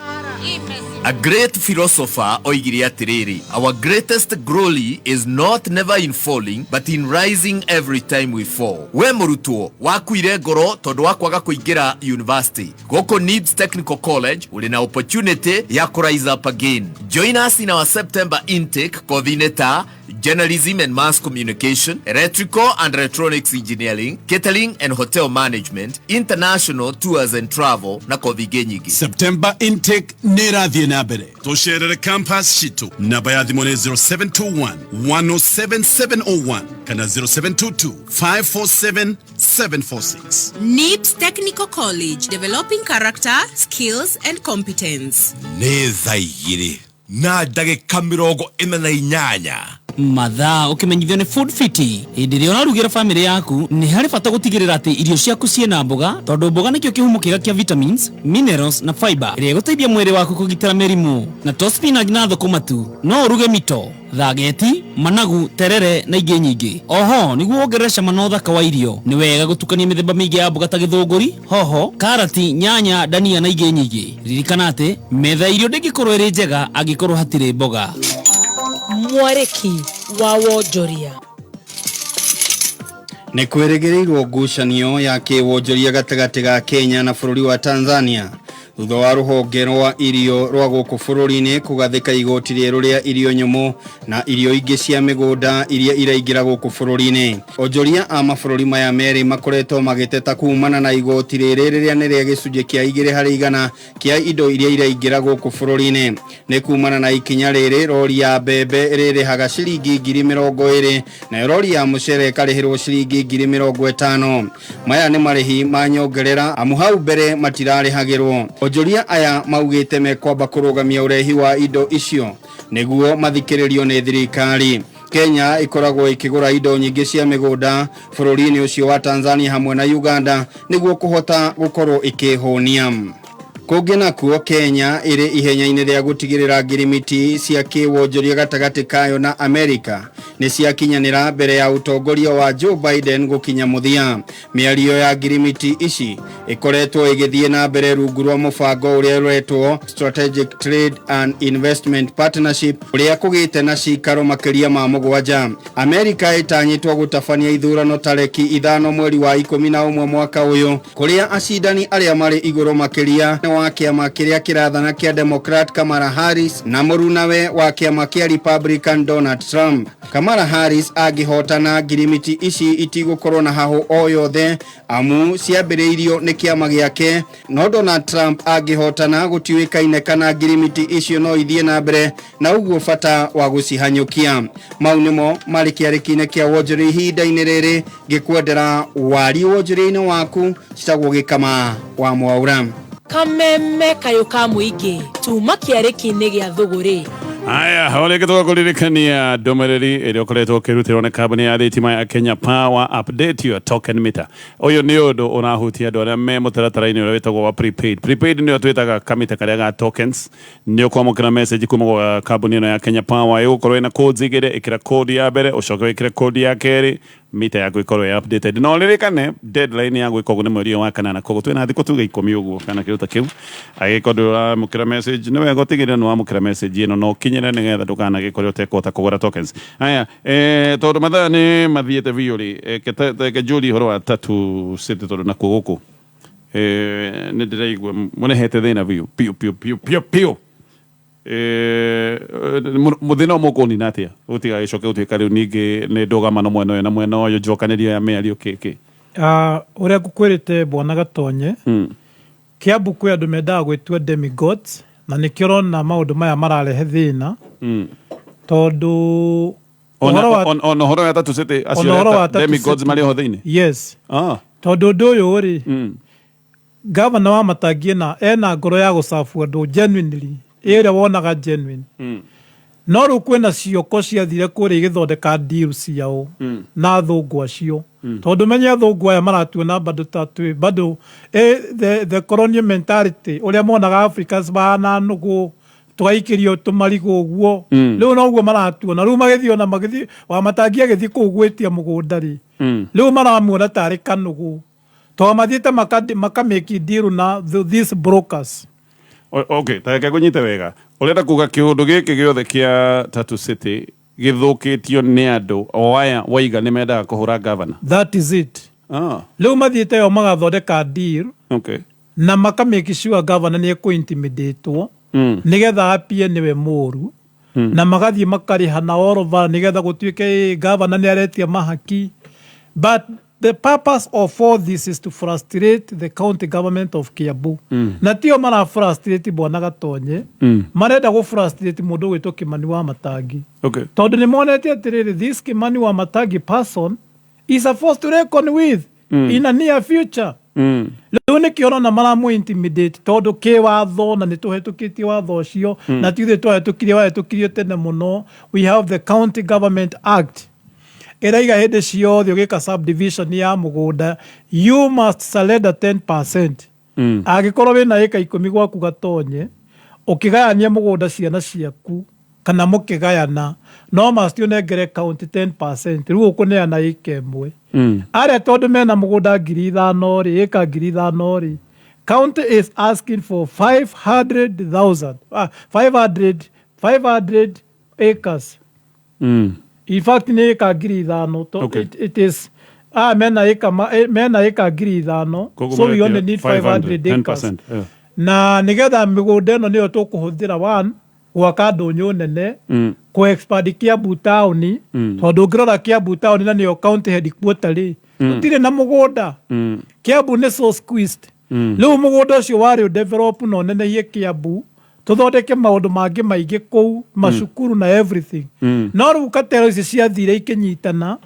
A great philosopher oigire atiriri, our greatest glory is not never in falling but in rising every time we fall. We murutuo wakuire ngoro tondu wa kwaga kuingira university. Goko Needs Technical College uli na opportunity ya rise up again. Join us in our September intake coordinator Journalism and Mass Communication, Electrical and Electronics Engineering, Catering and Hotel Management, International Tours and Travel na kothi nyingi.
September intake nirathie na mbere. Tusherere campus shitu. Namba ya thimũ nĩ 0721 107 701 kana 0722 547 746.
Needs Technical College, developing character, skills and competence.
Nĩ thaa igĩrĩ na ndagĩka 48
mathaa ukimenyithio ni Food Fit hindi ria unarugira family yaku ni hari bata gutigirira ati irio ciaku ciena mboga tondu mboga nikio kihumo kiega kia vitamins, minerals na fiber iria guteithia mwiri waku kugitira merimu na to spinach na thukuma tu no uruge mito thageti, managu, terere na ingĩ nyingĩ. Oho niguo wongerere cama na ũthaka wa irio ni wega gutukania mĩthemba mĩingĩ ya mboga ta gĩthũngũri, hoho, karati, nyanya, dania na ingĩ nyingĩ. Ririkana ati metha irio ndĩngĩkorwo ĩrĩ njega angĩkorwo hatirĩ mboga.
Mwareki wa wonjoria
nĩ kwĩrĩgĩrĩirwo ngucanio ya kĩwonjoria gatagatĩ ga Kenya na bũrũri wa Tanzania thutha wa rũhonge rwa irio rwa gũkũ bũrũri-inĩ kũgathĩka igoti rĩerũ rĩa irio nyũmũ na irio ingĩ cia mĩgũnda iria iraingĩra gũkũ bũrũri-inĩ. Onjoria a mabũrũri maya merĩ makoretwo magĩteta kumana na igoti rĩrĩ rĩrĩa nĩ rĩa gĩcunjĩ kĩa 2% kĩa indo iria iraingĩra gũkũ bũrũri-inĩ. Nĩ kumana na ikinya rĩrĩ rori ya mbembe ĩrĩrĩhaga ciringi 20,000 na rori ya mũcere ĩkarĩhĩrwo ciringi 50,000. Maya nĩ marĩhi ma nyongerera amu hau mbere matirarĩhagĩrwo. Onjoria aya maugĩte mekwamba kũrũgamia ũrehi wa indo icio nĩguo mathikĩrĩrio nĩ thirikari. Kenya ikoragwo ikigura indo nyingi cia migunda bururi-ini ucio wa Tanzania hamwe na Uganda niguo kuhota gukorwo ikihonia. Kungi nakuo Kenya iri ihenya-ini ria gutigirira ngirimiti cia kiwonjoria gatagati kayo na Amerika ni ciakinyanira mbere ya utongoria wa Joe Biden gukinya muthia. Miario ya ngirimiti ici ikoretwo igithie na mbere rungu rwa mubango uria uretwo Strategic Trade and Investment Partnership uria kugite na cikaro makiria ma mugwanja. Amerika itanyitwo gutabania ithurano tareki 5 mweri wa 11 mwaka uyu kuria acindani aria mari iguru makiria wa kiama kiria kirathana kia Democrat Kamala Harris na murunawe wa kiama kia Republican Donald Trump. Kamala Harris agihotana ngirimiti ici itigukorwo na hahu o yothe amu ciambiriirio ni kiama giake, no Donald Trump agihotana gutiwikaine kana ngirimiti icio no ithie na mbere na uguo bata wa gucihanyukia. Mau nimo mari kiarikine kia wonjori ihinda-ini riri gikwendera wari wonjori-ini waku citagwo gikama wa Mwaura.
Kameme kayo ka muingi tuma kiariki-ini gia thuguri.
Aya, hawale kitoka kulilikania domereri ili okuleto kirutirwo na kabuni ya thitima ya Kenya Power. Update your token meter. Oyo ni undu unahutia andu aria me mutaratara-ini uria witagwo wa prepaid. Prepaid nio twitaga kamita karia ga tokens. Nio kwamukira message kuma gwa kabuni ino ya Kenya Power igukorwo ina codes igire, ikira code ya mbere ucoke ikira code ya keri, mita yaku ikorwo ya updated. No ririkane deadline yaku ikorwo ni mweri wa kanana, koguo twina thikũ tuga 10 uguo kana kiruta kiu agikorwo mukira message niwe gotigire no amukira message ino no kinyira nigetha ndukana gikorwo utekota kugura tokens. Aya tondu mathaa ni mathiete viuri ke Julie horo wa tatu city tondu na kuguku ni ndiraigua munehete thina viu pio muthina mukoni natia utiga icoke utuika riu ningi ni ndugamano mweno na mweno yo njokanirio ya miario kiki
uria ngukwirite bwana Gatonye Kiambu kwi andu mendaga gwitua demigods na nikio rona maundu maya mararehe thina tondu ono horo ya tatu city acio demigods mari ho thiini. Yes, tondu ndu uyu ri governor wa Matangi na ena ngoro ya gucabu andu genuinely ira wonaga genuine. No ru kwena cioko ciathire kuri githondeka deal ciao na thungu acio tondu menya thungu aya maratuona bado tatu bado the colonial mentality uria monaga Africans bana nugu twaikirio tumarigo guo riu no guo maratuona riu magithio na magithi wa Matangi agithi kugwitia mugunda ri riu maramuona tari kanugu to mathiete makameki deal na these brokers.
Okay, ta kunyite wega urenda kuga kiundu giki giothe kia Tatu City githukitio ni andu o aya waiga ni mendaga kuhura governor.
That is it. Leo mathiete yo magathondeka deal. Okay. Na makameki sure governor ni ku intimidatewo nigetha apie niwe muru na magathie makariha na orova nigetha gutuike governor ni aretia mahaki, but the purpose of all this is to frustrate the county government of Kiambu. Na tio mara frustrate bwana Gatonye. Marenda go frustrate mundu witwo Kimani wa Matangi. Okay. Tondu ni monete atiriri this Kimani wa Matangi person is supposed to reckon with in a near future. Leo ni kiona na mara intimidate tondu ki watho na nituhetukitie watho ucio na tithe twahetukirie tene muno. We have the County Government Act. Eraiga hede ciothe ugika subdivision ya mugunda you must surrender 10%. Agikorwo wina eka 10 gwaku Gatonye ukigayania mugunda ciana ciaku kana mukigayana no must unengere county 10%. Riu ukuneana eka imwe aria tondu mena mugunda 5,000 ri eka 5,000 ri county is asking for 500,000 500 acres. In fact ni eka 5,000 okay. It is mena eka 5,000 so we only need 500 acres. Yeah. Na nigetha migunda ino niyo tukuhuthira one gwaka ndunyu nene ku expand Kiambu town tondu ngirora Kiambu town na niyo county headquarter ri utire na mugunda Kiambu ni so squeezed. Riu mugunda ucio wari develop no nene ye Kiambu tuthondeke maundu mangi maingi kou macukuru na everything no riu katero ici ciathire ikinyitana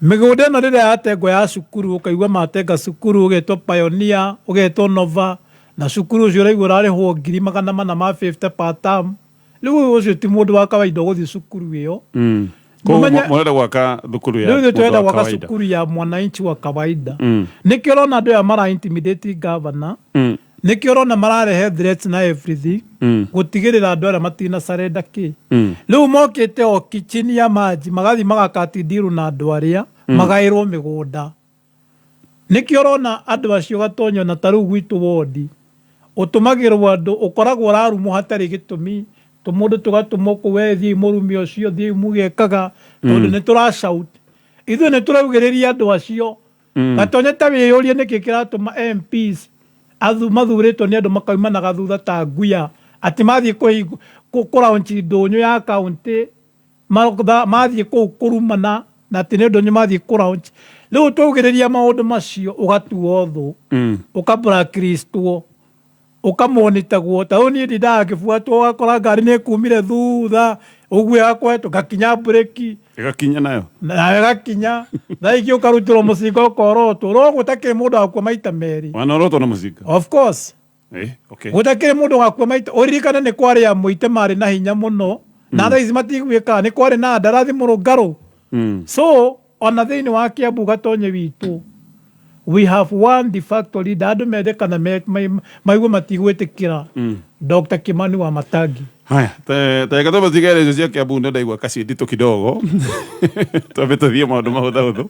migunda ino riria yatengwo ya cukuru ukaigua matenga cukuru ugetwo Pioneer ugetwo Nova na cukuru ucio uraigua urarihwo 450 per term riu ucio ti mundu wa kawaida guthii cukuru iyo
murenda gwaka thukuru ya
riu twenda gwaka cukuru ya mwananchi wa kawaida nikio urona andu aya mara intimidate governor nikio urona mararehe threats na everything gutigirira andu aria matina sarenda ki riu mokite o kichini ya maji magathi magakati diru na andu aria magairwo migunda nikio urona andu acio gatonyo na taru gwitu wodi utumagirwo andu ukoragwo rarumo hatari gitumi tumundo tugatumwo kuwethi murumi ucio thi mugekaga tondu ni turashout ithu ni turaugiriria andu acio gatonye tabiyurie niki kiratuma MPs mathuritwo ni andu makaumanaga thutha ta nguya ati mathie kuraunchi ndunyu ya kaunti mathie kurumana na ati ni ndunyu mathie kuraunchi riu tugiriria maundu macio ugatuo thu ukablacklistwo ukamonitagwo ta uni ndindaga kibuatwo wakora ngari ni kumire thutha uguo yakwetu gakinya breki
igakinya nayo
na igakinya thaiki ukarutirwo mucinga ukorotwo ro gutakiri mundu wakwa maita meri
wanorotwo na mucinga
of course
okay
gutakiri mundu wakwa maita uririkana ni kwari ya muite mari na hinya muno na thaici matigwika ni kwari na ndarathi murungaru so ona thiini wa Kiambu gatonye witu we have one de facto leader andu mendekana maigua matigwitikira Dr. Kimani wa Matagi.
Haya, katoba tigere cia Kiambu ndio ndaigua kasi ndito kidogo. Tuthie maundu mahuthu.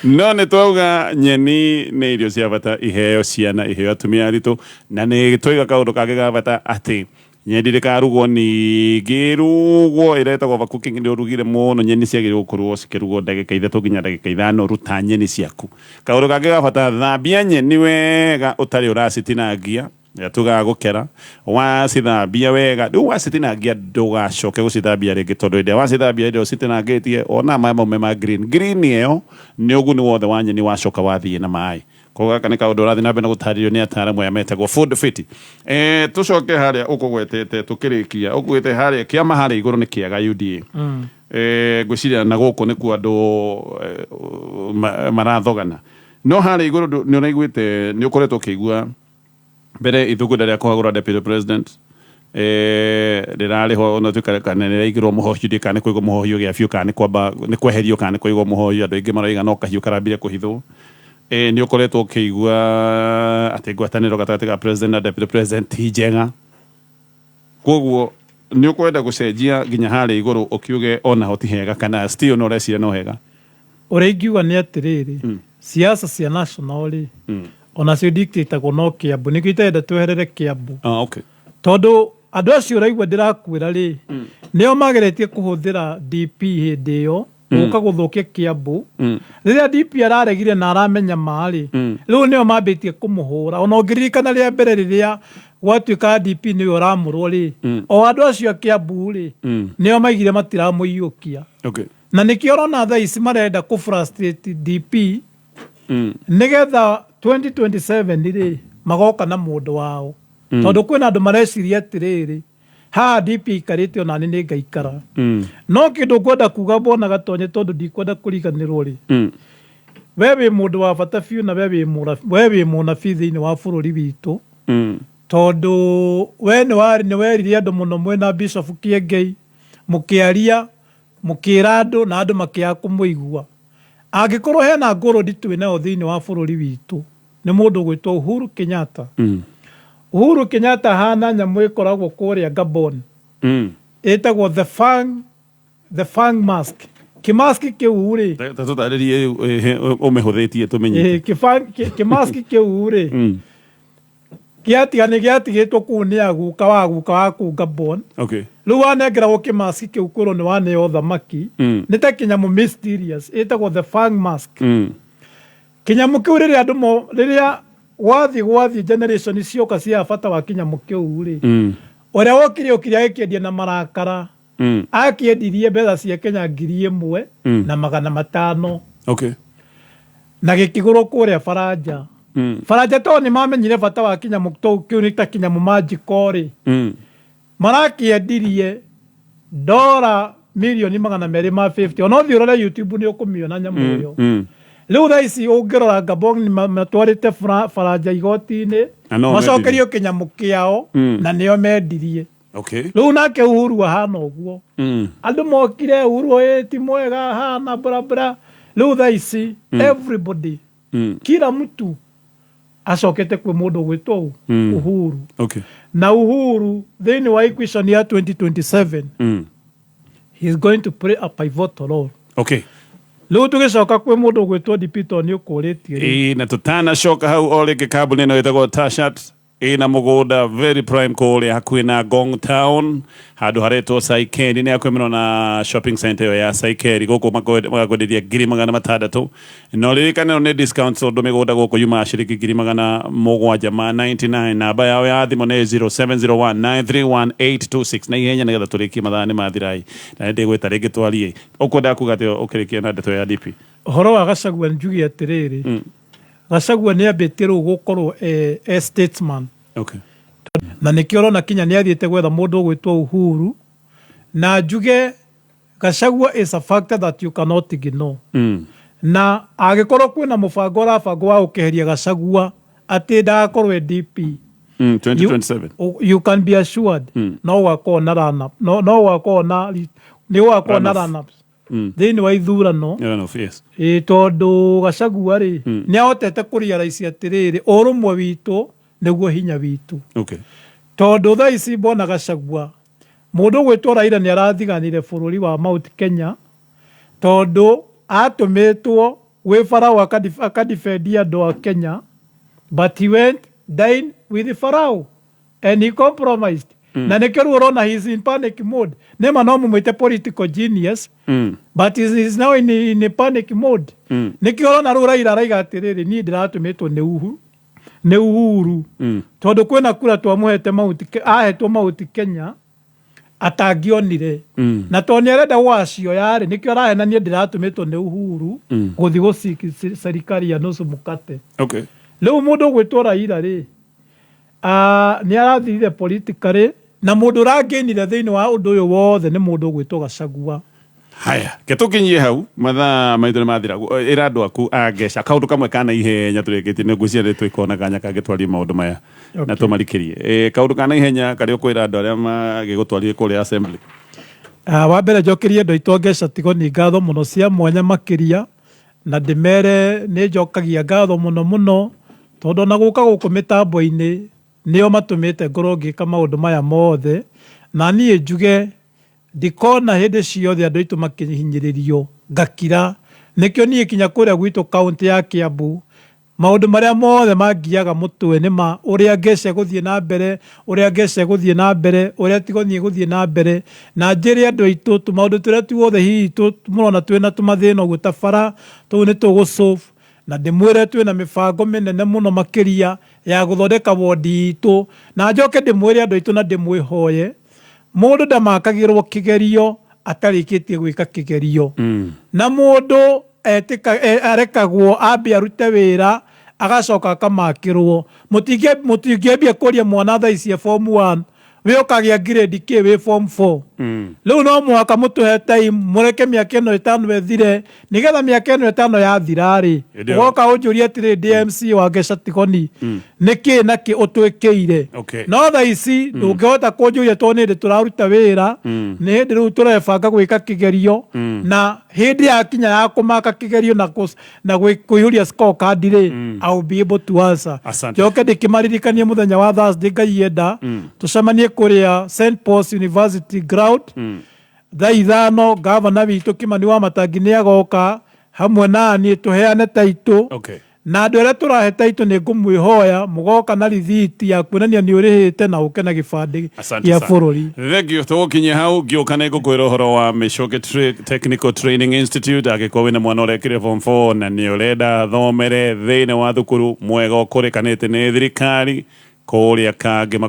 No ne twauga nyeni nĩ irio cia bata iheo ciana iheo atumia aritũ na nĩ twiga kaundu kangĩ ga bata ati nyendi rikarugwo ningĩ rugwo iretagwo overcooking nĩ urugire mũno nyeni ciagĩrĩirwo gũkorwo cikĩrugwo ndagĩka 3 nginya ndagĩka 5 ruta nyeni ciaku. Kaundu kangĩ ga bata thambia nyeni wega ũtarĩ ũracitinangia tuga gukera wacithambia wega rĩu wacitinangia ndũgacoke gũcithambia rĩngĩ tondũ hĩndĩ wacithambia hĩndĩ ũcitinangĩtie ona maĩ mau ma green ĩyo nĩ ũguni wothe wa nyeni wacoka wathiĩ na maĩ. Koga kana kaundu rathi na mbere gũtarĩrio nĩ ataaramu aya metagwo food fit. Tucoke harĩa ũkũgwetete tukĩrĩkia ũkũgwete harĩa kĩama harĩa igũrũ nĩ kĩaga UDA. Ngwĩciria na gũkũ nĩkuo andũ marathogana no harĩa igũrũ nĩ ũraiguĩte nĩ ũkoretwo ũkĩigua mbere ithugunda rĩa kũhagũra deputy president rĩrarĩho ona twĩkare kana nĩraigĩrwo mũhohi ndĩkane kũigwo mũhohi gĩa biũ kana nĩ kweherio kana nĩ kũigwo mũhohi andũ aingĩ maraiga no kahiũ karambire kũhithwo. Nĩ ũkoretwo ũkĩigua atĩ ngwatanĩro gatagatĩ ga president na deputy president ti njega koguo nĩ ũkwenda gũcenjia nginya harĩa igũrũ ũkiuge ona ho ti hega kana still no ũreciria no hega.
Ũrĩa ingiuga nĩ atĩrĩrĩ siasa cia national rĩ ona cio dictatagwo no Kiambu nĩkĩo itenda tweherere Kiambu.
Okay.
Tondũ andũ acio ũraigua ndĩrakwĩra rĩ nĩo mageretie kũhũthĩra DP hĩndĩ ĩyo gũka gũthũkia Kiambu rĩrĩa DP araregire na aramenya marĩ rĩu nĩo mambĩtie kũmũhũra ona ũngĩririkana rĩa mbere rĩrĩa gwatuĩka DP nĩwe ũramũrwo rĩ o andũ acio a Kiambu rĩ nĩo maigire matiramũiyũkia.
Okay.
Na nĩkĩo ũrona thaa ici marenda kũ-frustrate DP nĩgetha 2027 rĩ magoka na mũndũ wao tondũ kwĩna andũ mareciria atĩrĩrĩ haha DP ikarĩte ona nĩ ngaikara no kĩndũ ngwenda kuga bona gatonye tondũ ndikwenda kũriganĩrwo rĩ we wĩ mũndũ wa bata biũ na we wĩ mũnabii thĩinĩ wa bũrũri witũ tondũ we nĩ werire andũ mũno mwena Bishop Kiengei mũkĩaria mũkĩra andũ na andũ makĩaga kũmũigua. Angĩkorwo hena ngũrũ nditũ nayo thĩinĩ wa bũrũri witũ nĩ mũndũ gwĩtwo Uhuru Kenyatta. Uhuru Kenyatta hana nyamũ ĩkoragwo kũrĩa Gabon ĩtagwo the fang mask. Kimask kĩu rĩ
tũtarĩrie ũmĩhũthĩtie tũmenye
kimask kĩu rĩ gĩatigĩtwo kũu nĩ aguka wa kũu Gabon. Rĩu wanengeragwo kimask kĩu kũrwo nĩ waneo thamaki nĩ ta kĩnyamũ mysterious ĩtagwo the fang mask. Kĩnyamũ kĩu rĩrĩa wathiĩ generation cioka cia bata wa kĩnyamũ kĩu rĩ ũrĩa wokire agĩkĩendia na marakara akĩendirie mbeca cia Kenya 1,000 na 500.
Okay.
Na gĩkĩgũrwo kũrĩa Faranja. Faranja tondũ nĩ mamenyire bata wa kĩnyamũ kĩu nĩ ta kĩnyamũ magical rĩ marakĩendirie $250,000 ona ũthiĩ ũrore YouTube nĩ ũkũmĩona nyamũ ĩyo. Rĩu thaa ici ũngĩrora Gabon matwarĩte Faranja igoti-inĩ macokerio kĩnyamũ kĩao na nĩo mendirie.
Okay.
Riu nake Uhuru ahana uguo. Andu mokire Uhuru ti mwega hana bra bra. Riu thaa ici everybody kila mtu acokete kwe mundu gwitwo Uhuru.
Okay.
Na Uhuru thini wa equation ya 2027 he is going to play a pivotal role.
Okay.
Riu tugicoka kwe mundu gwitwo Dipito ni ukuritie
na tutana shoka hau ole ke kabune no itago Tashat ina mugunda very prime kule hakuhi na Gong Town handu haretwo Saikendi ni akwemeno na shopping center ya Saikendi goko magoderia 600 no ririkane no discount so do migunda goko yuma shiriki 700 na baya ya thimo ne 0701931826 na ihenya nigetha turiki mathani mathirai na ndi gwita ringi twarie ukwenda kugatio ukirikia na ndeto ya DP
horo wa Gachagua njugi atiriri Gachagua ni ambite ru gukorwo statesman.
Okay.
Na nikio rona kinya ni athiete gwetha mundu gwitwo Uhuru na njuge Gachagua is a factor that you cannot ignore. Na agikorwo kwina mubango rabango wa ukeheria Gachagua ati ndakorwo DP
2027
you can be assured no wako na run no wako na ni wako na run ups thini wa ithurano
yes
tondu Gachagua ri ni ahotete kurealize atiriri urumwe witu niguo hinya witu.
Okay.
Tondu thaa ici bona Gachagua mundu gwitwo Raila ni arathiganire bururi wa Mount Kenya tondu atumitwo wi Farao akadifendia andu a Kenya but he went dine with Farao and he compromised. Na nikio ru urona he is in panic mode. Nema no mumwite political genius but he is now in a panic mode. Nikio urona ru Raila raiga atiriri ni ndiratumitwo ni Uhuru tondu kwina kura twamuhete ahetwo Mount Kenya atangionire na toni arenda wacio yari nikio arahenania ndiratumitwo ni Uhuru guthi guciki serikali ya nusu mukate.
Okay.
Riu mundu gwitwo Raila ri ni arathire politically na mundu rangenire thiini wa undu uyu wothe ni mundu gwitwo Gachagua.
Haya, ketukinyie hau mathaa maitu ni mathira ira andu aku agesha kaundu kamwe kana ihenya turikiti ne guciare twikona kanya kagitwaria maundu maya na tumarikirie kaundu kana ihenya kari ukwira andu aria magigutwarie kuri assembly.
Wa mbere njokirie ndo itongesha tigo ni ngatho muno cia mwanya makiria na ndimere ni njokagia ngatho muno tondu na guka guku mitambo-ini nio matumite ngoro ngika maundu maya mothe na nie njuge ndikona hindi ciothe andu aitu makihinyiririo ngakira nikio nie kinya kuria gwitu kaunti ya Kiambu maundu maria mothe mangiaga mutwe ni ma uria ngece guthie na mbere uria ngece guthie na mbere uria tigonie guthie na mbere na njiri andu aitu tu maundu turia tuothe hihi tu murona twina tumathina uguo tabara tu ni tugusolve na ndimwire twina mibango minene muno makiria ya guthondeka wodi itu na njoke ndimwire andu aitu na ndimwihoye mundu ndamakagirwo kigerio atarikitie gwika kigerio na mundu arekagwo ambi arute wira agacoka akamakirwo mutingiambia kuria mwana thaa ici form 1 we ukagia grade K we form 4 riu no mwaka mutuhe time mureke miaka ino 5 ethire nigetha miaka ino 5 yathira ri ugoka unjuria atiri DMC wa Gesha Tigoni niki naki utwikiire no thaa ici ndungihota kunjuria tondu ndi turaruta wira ni hindi riu turebanga gwika kigerio na hindi yakinya ya kumaka kigerio na kuihuria scorecard ri I'll be able to answer. Njoke ndikimaririkanie muthenya wa Thursday ngai yenda tucemanie kuria St Paul's University ground thaa 5 gavana witu Kimani Wamatangi ni agoka hamwe nani tuheane taitu na andu aria turahe taitu ni ngumwihoya mugoka na rithiti ya kuonania ni urihite na uke na gibandi ya bururi.
Thengio tugukinyia hau ngiukane ngukwira uhoro wa Michoke Technical Training Institute agikorwo na mwana urekire form 4 na ni urenda thomere thiini wa thukuru mwega ukurikanite ni thirikari kuria kangi